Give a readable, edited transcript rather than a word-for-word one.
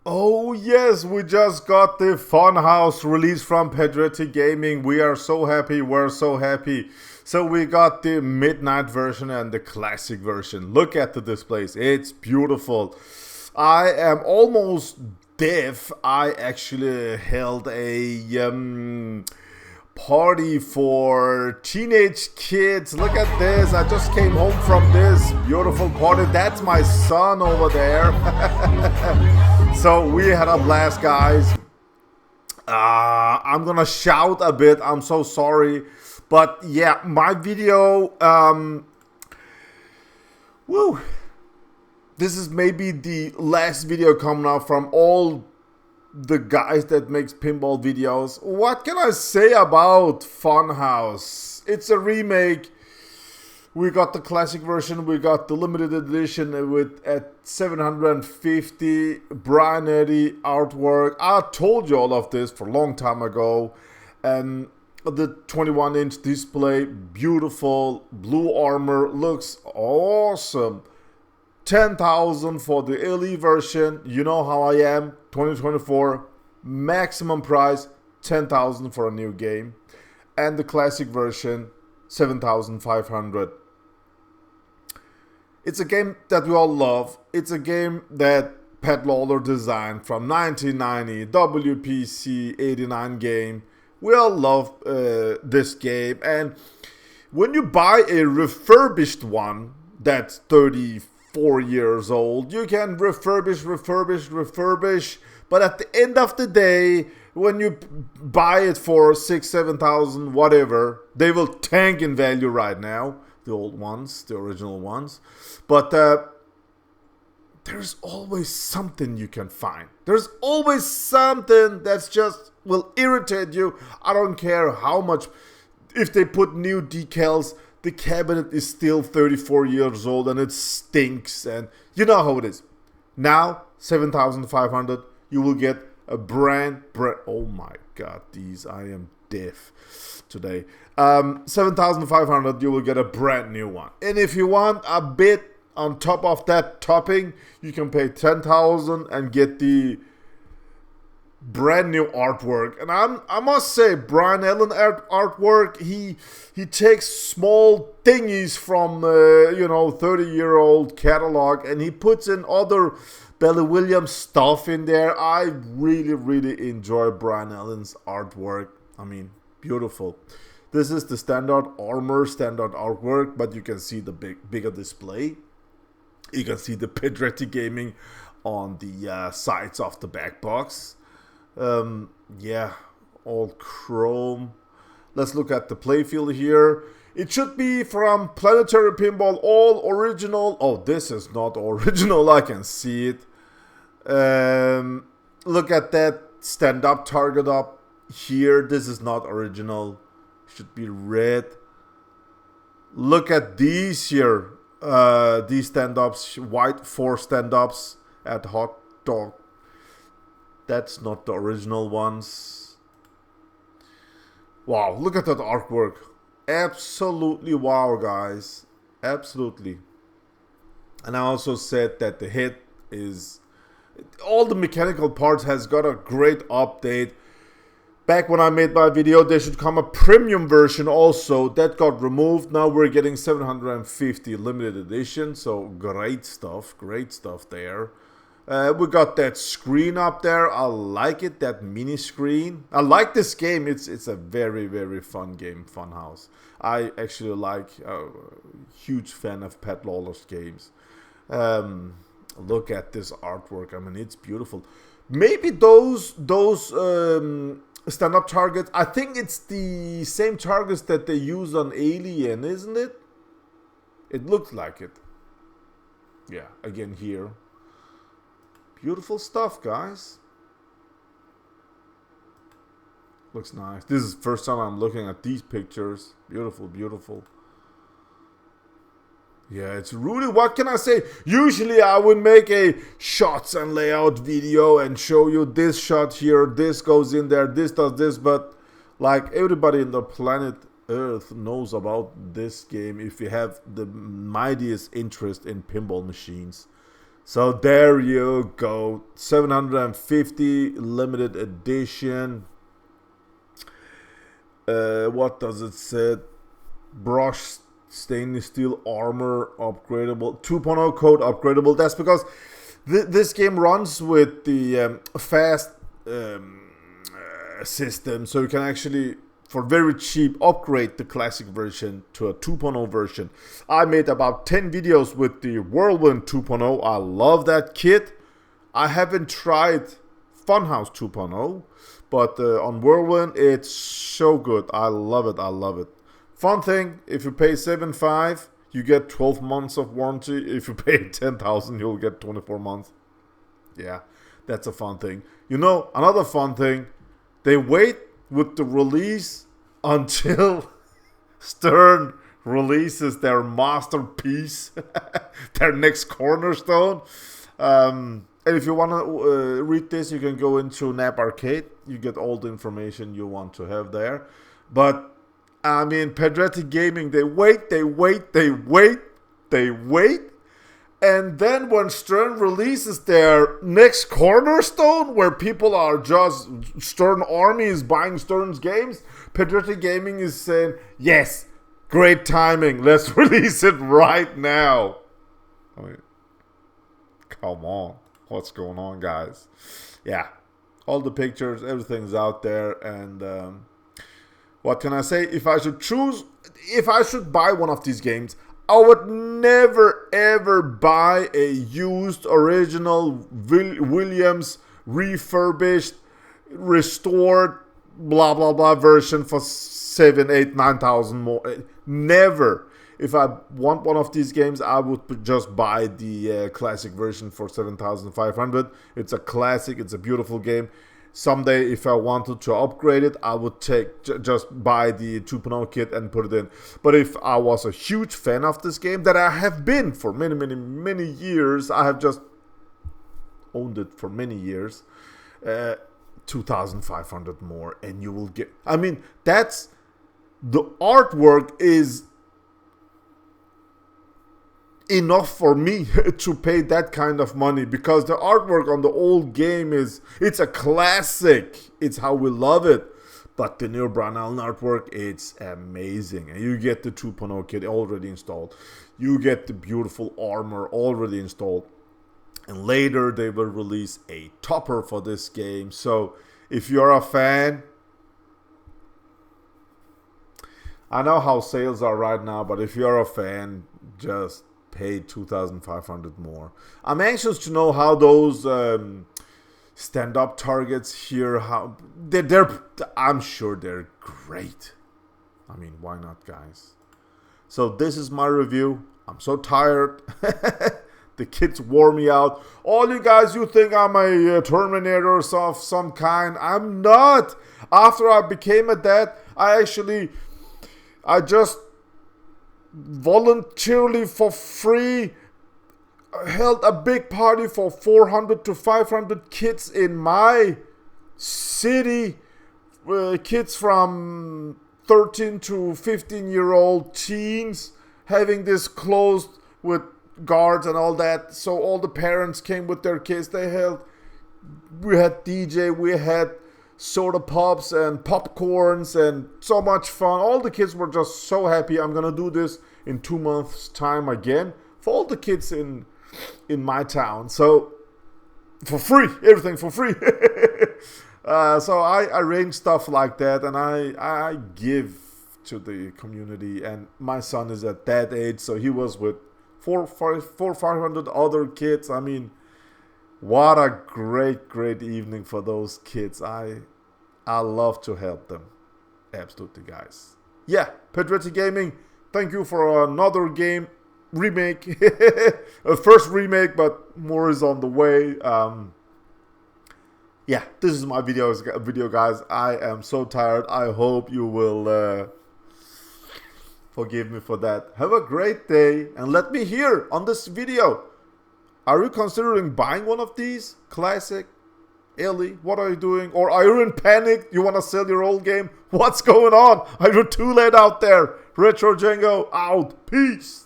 Oh yes, we just got the FunHouse release from Pedretti Gaming. We are so happy, we're so happy. So we got the midnight version and the classic version. Look at the displays, it's beautiful. I am almost deaf. I actually held a party for teenage kids. Look at this, I just came home from this beautiful party. That's my son over there. So we had a blast, guys. I'm gonna shout a bit, I'm so sorry, but yeah, my video, woo, this is maybe the last video coming out from all the guys that makes pinball videos. What can I say about FunHouse? It's a remake. We got the classic version, we got the limited edition with at 750 Pedretti artwork. I told you all of this for a long time ago. And the 21-inch display, beautiful blue armor, looks awesome. 10,000 for the LE version. You know how I am. 2024 maximum price 10,000 for a new game, and the classic version 7,500. It's a game that we all love. It's a game that Pat Lawler designed from 1990, WPC 89 game. We all love this game, and when you buy a refurbished one that's 34 years old, you can refurbish, but at the end of the day, when you buy it for 6,000-7,000, whatever, they will tank in value right now. The old ones, the original ones. But there's always something you can find. There's always something that's just will irritate you. I don't care how much. If they put new decals, the cabinet is still 34 years old and it stinks. And you know how it is. Now, 7,500, you will get a brand. Oh my God, I am deaf today. 7,500, you will get a brand new one. And if you want a bit on top of that topping, you can pay 10,000 and get the brand new artwork. And I must say, Brian Allen artwork, he takes small thingies from 30-year-old catalog, and he puts in other Billy Williams stuff in there. I really enjoy Brian Allen's artwork. I mean, beautiful. This is the standard armor, standard artwork, but you can see the bigger display. You can see the Pedretti Gaming on the sides of the back box. Yeah, all chrome. Let's look at the playfield here. It should be from Planetary Pinball, all original. Oh, this is not original, I can see it. Look at that stand-up target up here. This is not original. Should be red. Look at these here. These stand-ups, white 4 stand-ups at Hot Dog. That's not the original ones. Wow, look at that artwork. Absolutely wow, guys. Absolutely. And I also said that the head is... all the mechanical parts has got a great update. Back when I made my video, there should come a premium version also. That got removed. Now we're getting 750 limited edition. So great stuff there. We got that screen up there. I like it, that mini screen. I like this game. It's a very fun game, FunHouse. I actually like, huge fan of Pat Lawler's games. Look at this artwork. I mean, it's beautiful. Maybe those stand-up targets, I think it's the same targets that they use on Alien, isn't it? It looks like it. Yeah, again here. Beautiful stuff, guys. Looks nice. This is the first time I'm looking at these pictures. Beautiful. Yeah, it's really, what can I say? Usually I would make a shots and layout video and show you this shot here, this goes in there, this does this, but like everybody in the planet Earth knows about this game if you have the mightiest interest in pinball machines. So there you go. 750 limited edition. What does it say? Brushed stainless steel armor upgradable. 2.0 code upgradable. That's because this game runs with the fast system. So you can actually, for very cheap, upgrade the classic version to a 2.0 version. I made about 10 videos with the Whirlwind 2.0. I love that kit. I haven't tried FunHouse 2.0, but on Whirlwind, it's so good. I love it. I love it. Fun thing, if you pay $7,500, you get 12 months of warranty. If you pay $10,000, you'll get 24 months. Yeah, that's a fun thing. You know, another fun thing, they wait with the release until Stern releases their masterpiece, their next cornerstone. And if you want to read this, you can go into NAB Arcade. You get all the information you want to have there. But, I mean, Pedretti Gaming, they wait. And then when Stern releases their next cornerstone, where people are just, Stern Army is buying Stern's games, Pedretti Gaming is saying, yes, great timing, let's release it right now. I mean, come on, what's going on, guys? Yeah, all the pictures, everything's out there, and what can I say? If I should buy one of these games, I would never ever buy a used original Williams refurbished, restored, blah blah blah version for 7, 8, 9,000 more. Never. If I want one of these games, I would just buy the classic version for 7,500. It's a classic. It's a beautiful game. Someday, if I wanted to upgrade it, I would just buy the 2.0 kit and put it in. But if I was a huge fan of this game, that I have been for many years, I have just owned it for many years, 2,500 more, and you will get, I mean, that's, the artwork is enough for me to pay that kind of money, because the artwork on the old game it's a classic. It's how we love it. But the new Brian Allen artwork, it's amazing. And you get the 2.0 kit already installed. You get the beautiful armor already installed. And later they will release a topper for this game. So if you're a fan, I know how sales are right now, but if you're a fan, just pay 2,500 more. I'm anxious to know how those stand-up targets here, how they're I'm sure they're great. I mean, why not, guys? So this is my review. I'm so tired. The kids wore me out. All you guys, you think I'm a Terminator of some kind. I'm not. After I became a dad, I just voluntarily for free held a big party for 400 to 500 kids in my city, kids from 13 to 15-year-old teens, having this closed with guards and all that. So all the parents came with their kids. We had DJ, we had soda pops and popcorns and so much fun. All the kids were just so happy. I'm gonna do this in 2 months time again for all the kids in my town, so for free, everything for free. So I arrange stuff like that, and I give to the community. And my son is at that age, so he was with 500 other kids. I mean, what a great evening for those kids. I love to help them. Absolutely, guys. Yeah, Pedretti Gaming, thank you for another game remake. A first remake, but more is on the way. Yeah, this is my video, guys. I am so tired. I hope you will forgive me for that. Have a great day, and let me hear on this video, are you considering buying one of these? Classic? Ellie, what are you doing? Or are you in panic? You want to sell your old game? What's going on? Are you too late out there? RETROCENGO out. Peace.